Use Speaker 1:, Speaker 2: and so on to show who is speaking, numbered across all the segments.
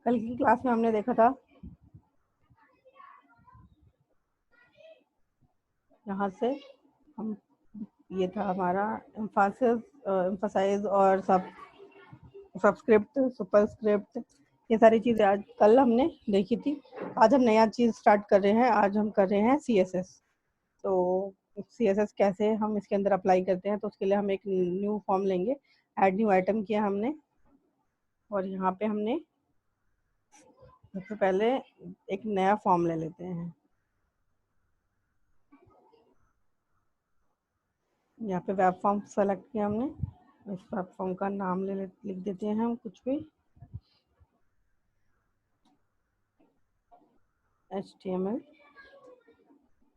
Speaker 1: कल की क्लास में हमने देखा था, यहाँ से हम ये था हमारा एम्फासाइज और सबस्क्रिप्ट, सुपरस्क्रिप्ट, ये सारी चीज़ें आज कल हमने देखी थी। आज हम नया चीज़ स्टार्ट कर रहे हैं। आज हम कर रहे हैं CSS। तो CSS कैसे हम इसके अंदर अप्लाई करते हैं, तो उसके लिए हम एक न्यू फॉर्म लेंगे। ऐड न्यू आइटम किया हमने, और यहाँ पे हमने सबसे पहले एक नया फॉर्म ले लेते हैं। यहाँ पे वेब फॉर्म सेलेक्ट किया हमने। इस वेब फॉर्म का नाम लिख देते हैं हम कुछ भी, HTML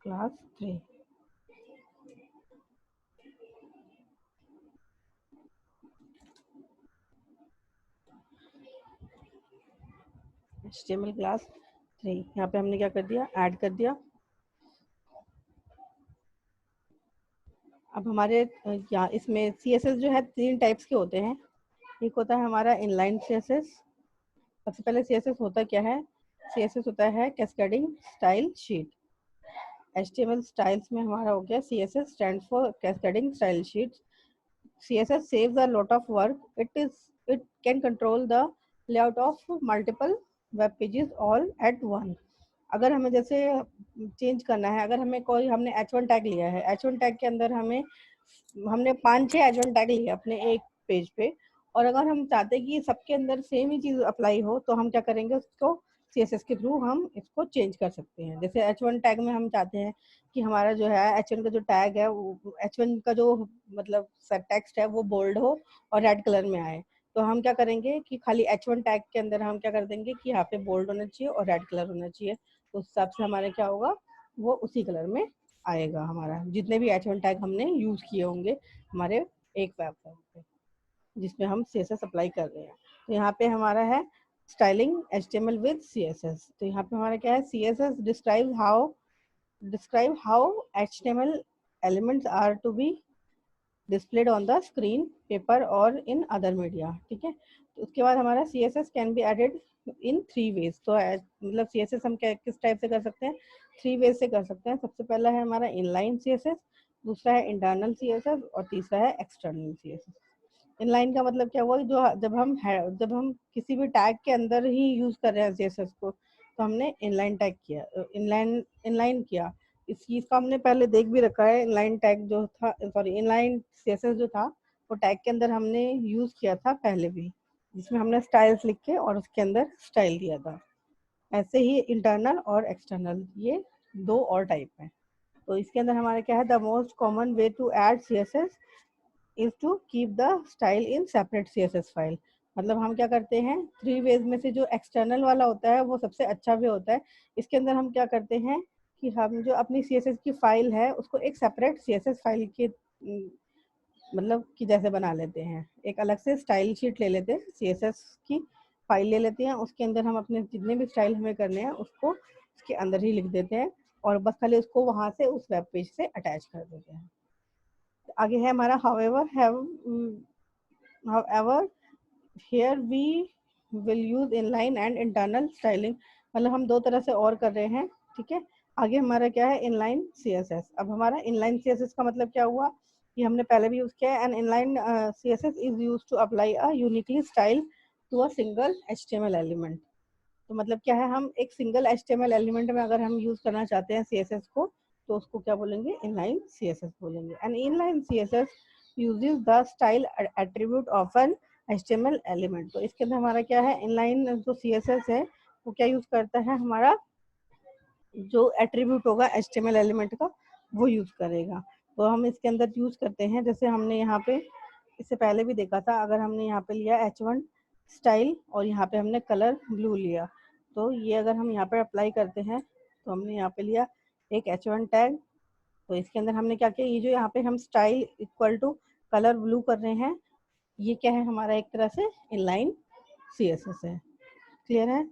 Speaker 1: क्लास 3। HTML क्लास 3 यहाँ पे हमने क्या कर दिया, ऐड कर दिया। अब हमारे यहाँ इसमें CSS जो है 3 टाइप्स के होते हैं। एक होता है हमारा इनलाइन CSS। सबसे पहले CSS होता क्या है, CSS होता है cascading style sheet. HTML styles में हमारा हो गया CSS stands for cascading style sheet. CSS saves a lot of work. It can control the layout of multiple web pages all at once. अगर हमें जैसे चेंज करना है, अगर हमें कोई हमने H1 टैग लिया है, H1 टैग के अंदर हमने 5-6 H1 टैग लिए अपने एक पेज पे, और अगर हम चाहते हैं कि सबके अंदर सेम ही चीज़ अप्लाई हो, तो हम क्या करेंगे, उसको CSS के थ्रू हम इसको चेंज कर सकते हैं। जैसे H1 टैग में हम चाहते हैं कि हमारा जो है H1 का जो टैग है, वो H1 का जो मतलब टेक्स्ट है वो बोल्ड हो और रेड कलर में आए। तो हम क्या करेंगे कि खाली H1 टैग के अंदर हम क्या कर देंगे कि यहाँ पे बोल्ड होना चाहिए और रेड कलर होना चाहिए। उस हिसाब से हमारे क्या होगा, वो उसी कलर में आएगा हमारा, जितने भी H1 टैग हमने यूज किए होंगे हमारे एक वेब फॉर्म पे जिसमें हम CSS अप्लाई कर रहे हैं। तो यहाँ पे हमारा है स्टाइलिंग HTML विद CSS। तो यहाँ पे हमारा क्या है, CSS describe how HTML elements are to be displayed on the screen, paper और in other media। ठीक है, तो उसके बाद हमारा CSS can be added in 3 ways। तो मतलब CSS हम किस टाइप से कर सकते हैं, 3 ways से कर सकते हैं। सबसे पहला है हमारा इनलाइन CSS, दूसरा है इंटरनल CSS और तीसरा है एक्सटर्नल CSS। इनलाइन का मतलब क्या हुआ, जो जब हम किसी भी टैग के अंदर ही यूज कर रहे हैं CSS को, तो हमने इनलाइन टैग किया, इनलाइन किया। इस चीज का हमने पहले देख भी रखा है। इनलाइन टैग जो था, सॉरी, इनलाइन CSS जो था, वो टैग के अंदर हमने यूज किया था पहले भी, जिसमें हमने स्टाइल्स लिख के और उसके अंदर स्टाइल दिया था। ऐसे ही इंटरनल और एक्सटर्नल, ये 2 और टाइप है। तो इसके अंदर हमारा क्या है, the most common way to add CSS is to keep the style in separate CSS file. मतलब हम क्या करते हैं, 3 वेज में से जो एक्सटर्नल वाला होता है वो सबसे अच्छा वे होता है। इसके अंदर हम क्या करते हैं कि हम जो अपनी CSS की फाइल है उसको एक सेपरेट CSS फाइल के मतलब कि जैसे बना लेते हैं। एक अलग से स्टाइल शीट ले लेते हैं, CSS की फाइल ले लेते हैं, उसके अंदर हम अपने जितने भी स्टाइल हमें करने हैं उसको उसके अंदर ही लिख देते हैं, और बस खाली उसको वहां से उस वेब पेज से अटैच कर देते हैं। आगे है हमारा however here we will use inline and internal styling। मतलब हम 2 तरह से और कर रहे हैं। ठीक है, आगे हमारा क्या है, इनलाइन CSS। अब हमारा इनलाइन CSS का मतलब क्या हुआ, ये हमने पहले भी यूज किया है। And inline CSS is use to apply a uniquely style to a single HTML element. तो मतलब क्या है, हम एक सिंगल HTML एलिमेंट में अगर हम यूज करना चाहते हैं CSS को, तो उसको क्या बोलेंगे, इनलाइन CSS बोलेंगे। And inline CSS uses the style attribute of an HTML element. तो इसके अंदर हमारा क्या है, इनलाइन जो CSS है वो क्या यूज करता है, हमारा जो एट्रीब्यूट होगा HTML एलिमेंट का वो यूज करेगा। तो हम इसके अंदर यूज करते हैं, जैसे हमने यहाँ पे इससे पहले भी देखा था, अगर हमने यहाँ पे लिया H1 स्टाइल और यहाँ पे हमने कलर ब्लू लिया, तो ये अगर हम यहाँ पे अप्लाई करते हैं, तो हमने यहाँ पे लिया एक H1 टैग। तो इसके अंदर हमने क्या किया, ये जो यहाँ पे हम style equal to colour blue कर रहे हैं, ये क्या है, हमारा एक तरह से इनलाइन CSS है। क्लियर है,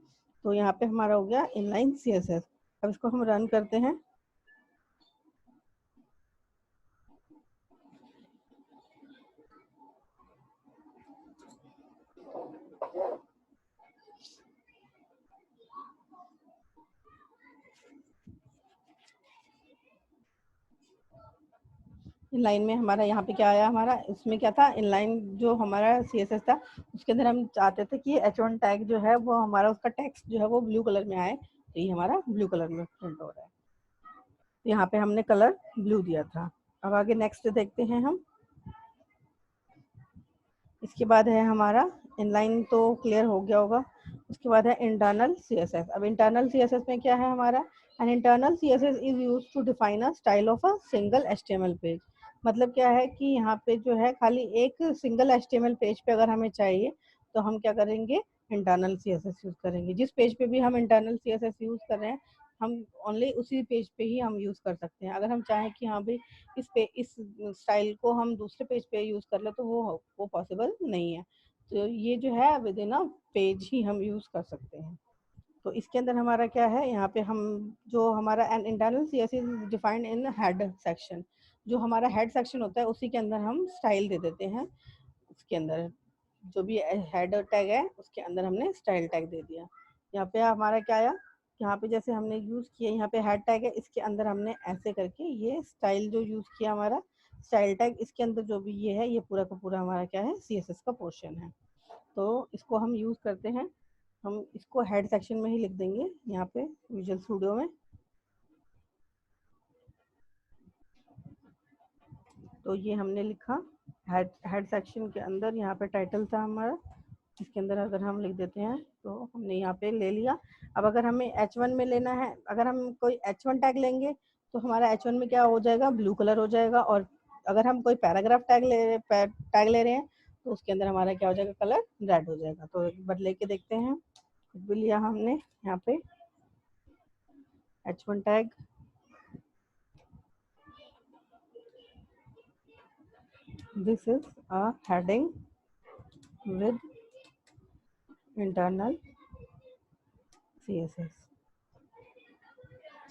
Speaker 1: तो यहाँ पे हमारा हो गया इनलाइन CSS। अब इसको हम रन करते हैं। इनलाइन में हमारा यहाँ पे क्या आया, हमारा इसमें क्या था, इनलाइन जो हमारा CSS था उसके अंदर हम चाहते थे कि H1 टैग जो है वो हमारा उसका टेक्स्ट जो है वो ब्लू कलर में आए, तो ये हमारा ब्लू कलर में प्रिंट हो रहा है। यहाँ पे हमने कलर ब्लू दिया था। अब आगे नेक्स्ट देखते हैं हम। इसके बाद है हमारा इनलाइन, तो क्लियर हो गया होगा। उसके बाद है इंटरनल CSS। अब इंटरनल CSS में क्या है हमारा, an internal CSS is use to define a style of a single HTML page. मतलब क्या है कि यहाँ पे जो है खाली एक सिंगल HTML पेज पे अगर हमें चाहिए तो हम क्या करेंगे, इंटरनल CSS यूज करेंगे। जिस पेज पे भी हम इंटरनल CSS यूज कर रहे हैं हम ओनली उसी पेज पे ही हम यूज कर सकते हैं। अगर हम चाहें कि हाँ भाई इस स्टाइल को हम दूसरे पेज पे यूज कर ले तो वो पॉसिबल नहीं है। तो ये जो है विद इन अ पेज ही हम यूज कर सकते हैं। तो इसके अंदर हमारा क्या है, यहाँ पे हम जो हमारा an internal CSS is defined in head section. जो हमारा हेड सेक्शन होता है उसी के अंदर हम स्टाइल दे देते हैं। उसके अंदर जो भी हेड टैग है उसके अंदर हमने स्टाइल टैग दे दिया। यहाँ पे हमारा क्या आया, यहाँ पे जैसे हमने यूज किया, यहाँ पे हेड टैग है, इसके अंदर हमने ऐसे करके ये स्टाइल जो यूज किया हमारा स्टाइल टैग, इसके अंदर जो भी ये है ये पूरा का पूरा हमारा क्या है, CSS का पोर्शन है। तो इसको हम यूज करते हैं, हम इसको हेड सेक्शन में ही लिख देंगे यहाँ पे विजुअल स्टूडियो में। तो ये हमने लिखा हेड सेक्शन के अंदर, यहाँ पे टाइटल था हमारा, इसके अंदर अगर हम लिख देते हैं तो हमने यहाँ पे ले लिया। अब अगर हमें H1 में लेना है, अगर हम कोई H1 टैग लेंगे तो हमारा H1 में क्या हो जाएगा, ब्लू कलर हो जाएगा। और अगर हम कोई पैराग्राफ टैग ले रहे हैं तो उसके अंदर हमारा क्या हो जाएगा, कलर रेड हो जाएगा। तो एक बार लेके देखते हैं। कुछ भी लिया हमने यहाँ पे H1 tag, this is a heading with internal CSS।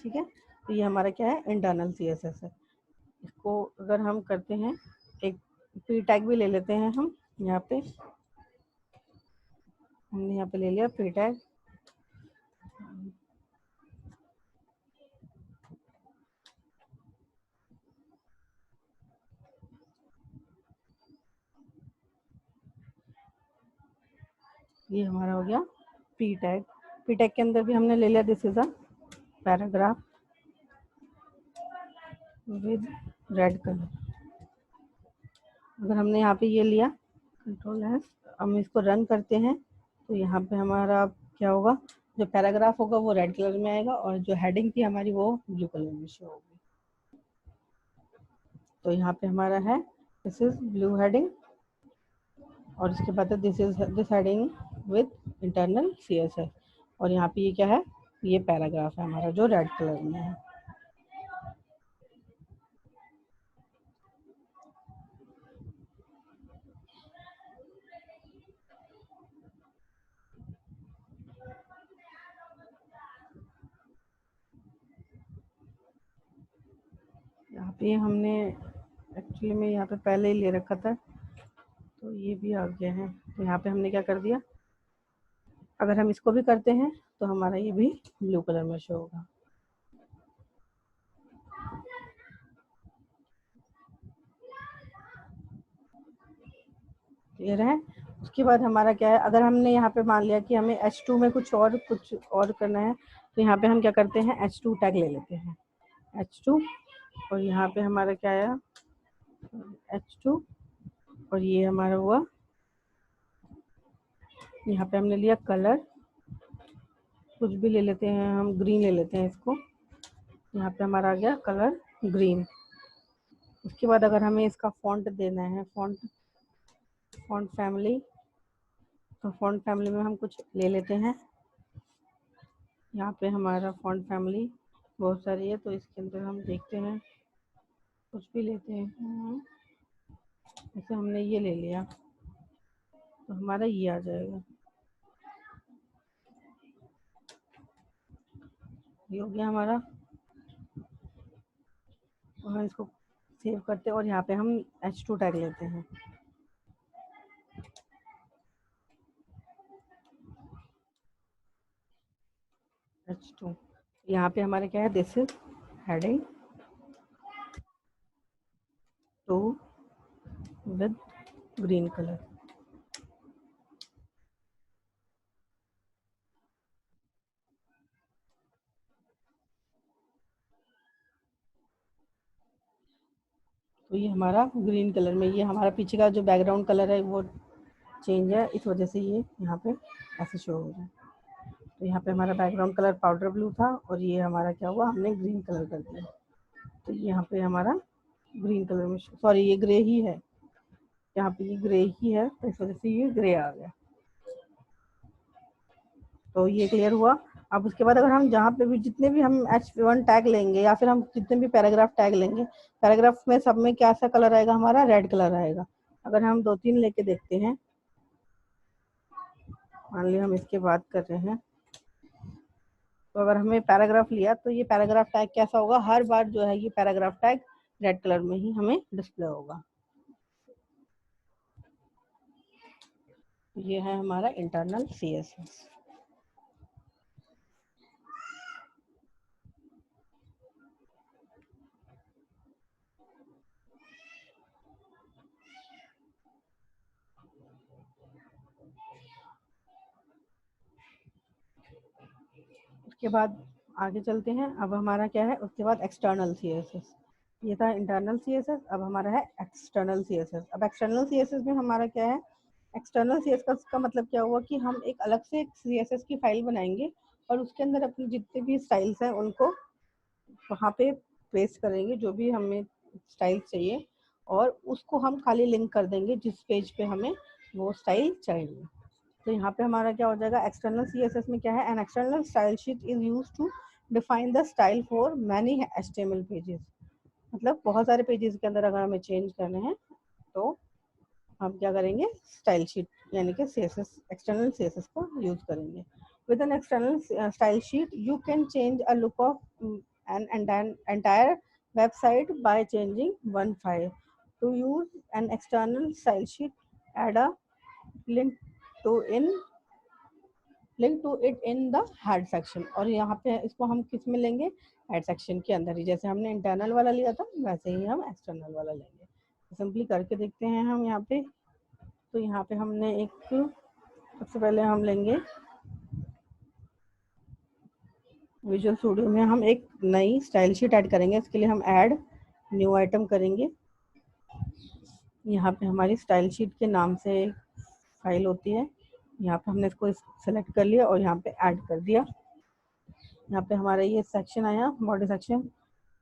Speaker 1: ठीक है, तो ये हमारा क्या है, इंटरनल CSS है। इसको अगर हम करते हैं, एक पी टैग भी ले लेते हैं हम। यहाँ पे हमने यहाँ पे ले लिया पी टैग। ये हमारा हो गया पी टैग। पी टैग के अंदर भी हमने ले लिया this is a paragraph with red colour. अगर हमने यहाँ पे ये लिया कंट्रोल एस, हम इसको रन करते हैं तो यहाँ पे हमारा क्या होगा, जो पैराग्राफ होगा वो रेड कलर में आएगा और जो हेडिंग थी हमारी वो ब्लू कलर में शो होगी। तो यहाँ पे हमारा है दिस इज ब्लू हेडिंग और इसके बाद this heading with internal CSS। और यहाँ पे ये क्या है, ये पैराग्राफ है हमारा जो रेड कलर में है। यहाँ पे हमने एक्चुअली में यहाँ पे पहले ही ले रखा था तो ये भी आ गया है। तो यहाँ पे हमने क्या कर दिया, अगर हम इसको भी करते हैं तो हमारा ये भी ब्लू कलर में शो होगा। क्लियर है। उसके बाद हमारा क्या है, अगर हमने यहाँ पे मान लिया कि हमें H2 में कुछ और करना है तो यहाँ पे हम क्या करते हैं, H2 टैग ले लेते हैं H2। और यहाँ पे हमारा क्या आया, H2 और ये हमारा हुआ, यहाँ पे हमने लिया कलर, कुछ भी ले लेते हैं हम, ग्रीन ले लेते हैं इसको। यहाँ पे हमारा आ गया कलर ग्रीन। उसके बाद अगर हमें इसका फॉन्ट देना है, फॉन्ट फैमिली, तो फॉन्ट फैमिली में हम कुछ ले लेते हैं। यहाँ पे हमारा फॉन्ट फैमिली बहुत सारी है तो इसके अंदर हम देखते हैं, कुछ भी लेते हैं। जैसे हमने ये ले लिया तो हमारा ये आ जाएगा, ये हो गया हमारा। और हम इसको सेव करते हैं और यहाँ पे हम H2 टैग लेते हैं। H2 यहाँ पे हमारे क्या है, this is heading with green color. तो ये हमारा ग्रीन कलर में, ये हमारा पीछे का जो बैकग्राउंड कलर है वो चेंज है, इस वजह से ये यहाँ पे ऐसे शो हो रहा है। तो यहाँ पे हमारा बैकग्राउंड कलर पाउडर ब्लू था और ये हमारा क्या हुआ, हमने ग्रीन कलर कर दिया। तो यहाँ पे हमारा ग्रीन कलर में, सॉरी ये ग्रे ही है, यहाँ पे ये ग्रे ही है, तो इस वजह से ये ग्रे आ गया। तो ये क्लियर हुआ। अब उसके बाद अगर हम जहाँ पे भी जितने भी हम H1 टैग लेंगे या फिर हम जितने भी पैराग्राफ टैग लेंगे, पैराग्राफ में सब में क्या सा कलर आएगा, हमारा रेड कलर आएगा। अगर हम 2-3 लेके देखते हैं, मान लिया हम इसके बात कर रहे हैं, तो अगर हमें पैराग्राफ लिया तो ये पैराग्राफ टैग कैसा होगा, हर बार जो है ये पैराग्राफ टैग रेड कलर में ही हमें डिस्प्ले होगा। ये है हमारा इंटरनल CSS। उसके बाद आगे चलते हैं। अब हमारा क्या है, उसके बाद एक्सटर्नल CSS। ये था इंटरनल CSS, अब हमारा है एक्सटर्नल CSS। अब एक्सटर्नल CSS में हमारा क्या है, एक्सटर्नल CSS का मतलब क्या हुआ कि हम एक अलग से CSS की फाइल बनाएंगे और उसके अंदर अपने जितने भी स्टाइल्स हैं उनको वहाँ पे पेस्ट करेंगे, जो भी हमें स्टाइल्स चाहिए, और उसको हम खाली लिंक कर देंगे जिस पेज पे हमें वो स्टाइल चाहिए। तो यहाँ पे हमारा क्या हो जाएगा, एक्सटर्नल CSS में क्या है, an external style sheet is use to define the style for many HTML pages. मतलब बहुत सारे पेजेस के अंदर अगर हमें चेंज करने हैं तो हम क्या करेंगे, स्टाइल शीट यानी कि CSS, एक्सटर्नल CSS को यूज करेंगे। With N external style sheet you can change a look of an entire website by changing one file. To use an external style sheet, add a link to in link to it in the head section. और यहाँ पे इसको हम किस में लेंगे, head section के अंदर ही, जैसे हमने इंटरनल वाला लिया था वैसे ही हम एक्सटर्नल वाला लेंगे। सिंपली करके देखते हैं हम यहाँ पे। तो यहाँ पे हमने एक, सबसे पहले हम लेंगे विजुअल स्टूडियो में, हम एक नई स्टाइल शीट ऐड करेंगे। इसके लिए हम ऐड न्यू आइटम करेंगे। यहाँ पे हमारी स्टाइल शीट के नाम से एक फाइल होती है, यहाँ पे हमने इसको सेलेक्ट कर लिया और यहाँ पे ऐड कर दिया। यहाँ पे हमारा ये सेक्शन आया, बॉडी सेक्शन।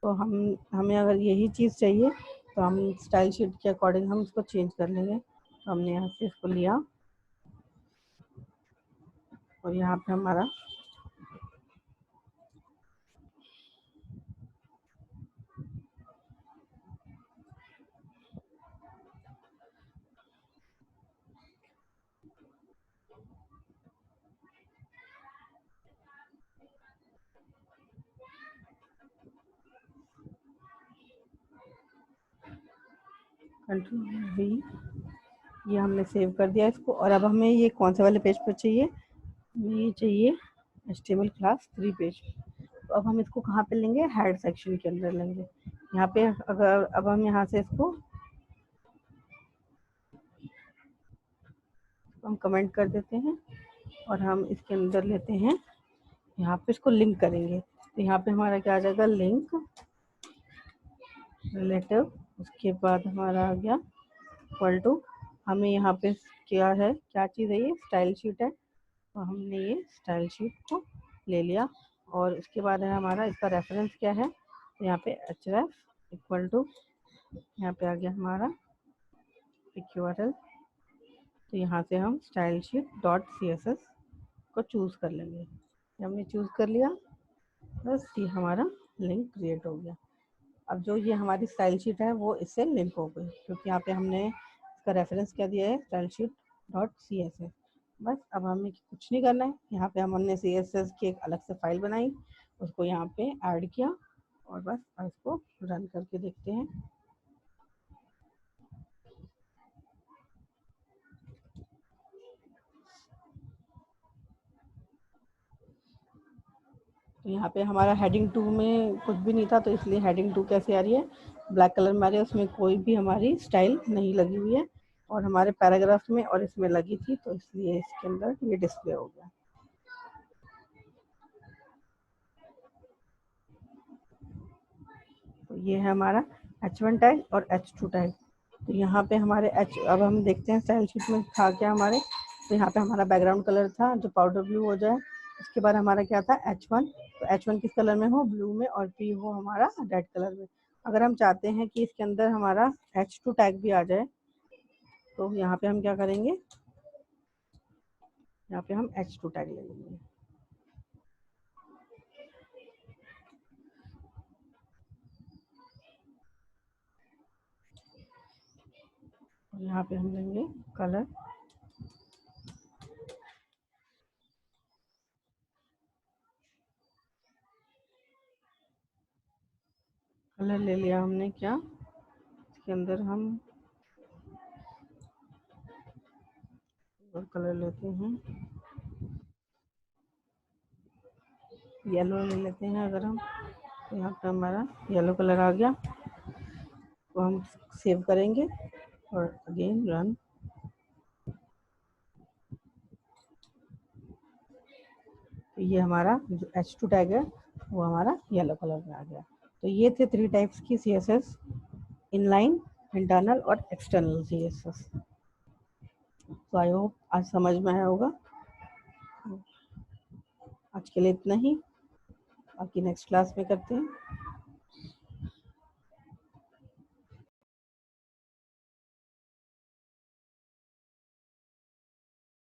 Speaker 1: तो हमें अगर यही चीज़ चाहिए तो हम स्टाइल शीट के अकॉर्डिंग हम इसको चेंज कर लेंगे। तो हमने यहाँ से इसको लिया और यहाँ पे हमारा Ctrl+V, ये हमने सेव कर दिया इसको। और अब हमें ये कौन से वाले पेज पर चाहिए, ये चाहिए HTML क्लास 3 पेज। तो अब हम इसको कहाँ पे लेंगे, हेड सेक्शन के अंदर लेंगे। यहाँ पे अगर अब हम यहाँ से इसको हम कमेंट कर देते हैं और हम इसके अंदर लेते हैं, यहाँ पे इसको लिंक करेंगे। तो यहाँ पे हमारा क्या आ जाएगा, लिंक रिलेटिव। उसके बाद हमारा आ गया इक्वल टू, हमें यहाँ पे क्या है, क्या चीज़ है, ये स्टाइल शीट है। तो हमने ये स्टाइल शीट को ले लिया और इसके बाद है हमारा इसका रेफरेंस क्या है, तो यहाँ पे href इक्वल टू, यहाँ पे आ गया हमारा URL। तो यहाँ से हम स्टाइल शीट डॉट CSS को चूज़ कर लेंगे। हमने चूज़ कर लिया, बस ये हमारा लिंक क्रिएट हो गया। अब जो ये हमारी स्टाइल शीट है वो इससे लिंक हो गई, क्योंकि यहाँ पे हमने इसका रेफरेंस क्या दिया है, स्टाइल शीट डॉट CSS। बस अब हमें कुछ नहीं करना है, यहाँ पे हमने CSS की एक अलग से फाइल बनाई, उसको यहाँ पे ऐड किया और बस इसको रन करके देखते हैं। तो यहाँ पे हमारा हेडिंग 2 में कुछ भी नहीं था, तो इसलिए हेडिंग 2 कैसे आ रही है, ब्लैक कलर में आ रही है, उसमें कोई भी हमारी स्टाइल नहीं लगी हुई है, और हमारे पैराग्राफ में और इसमें लगी थी, तो इसलिए इसके अंदर ये डिस्प्ले हो गया। तो ये है हमारा H1 टैग और H2 टैग। तो यहाँ पे हमारे अब हम देखते हैं स्टाइल शीट में था क्या हमारे। तो यहाँ पे हमारा बैकग्राउंड कलर था जो पाउडर ब्लू हो जाए। उसके बाद हमारा क्या था H1। तो H1 किस कलर में हो, ब्लू में, और P हो हमारा रेड कलर में। अगर हम चाहते हैं कि इसके अंदर हमारा H2 टैग भी आ जाए, तो यहाँ पे हम क्या करेंगे, यहाँ पे हम H2 टैग ले लेंगे। यहाँ पे हम लेंगे कलर, कलर ले लिया हमने। क्या इसके अंदर हम और कलर लेते हैं, येलो ले लेते हैं अगर हम। तो यहाँ पे हमारा येलो कलर आ गया। तो हम सेव करेंगे और अगेन रन। तो ये हमारा जो H2 टैग है वो हमारा येलो कलर में आ गया। तो ये थे 3 टाइप्स की CSS, इनलाइन, इंटरनल और एक्सटर्नल CSS। तो आई होप आज समझ में आया होगा। आज के लिए इतना ही, बाकी नेक्स्ट क्लास में करते हैं।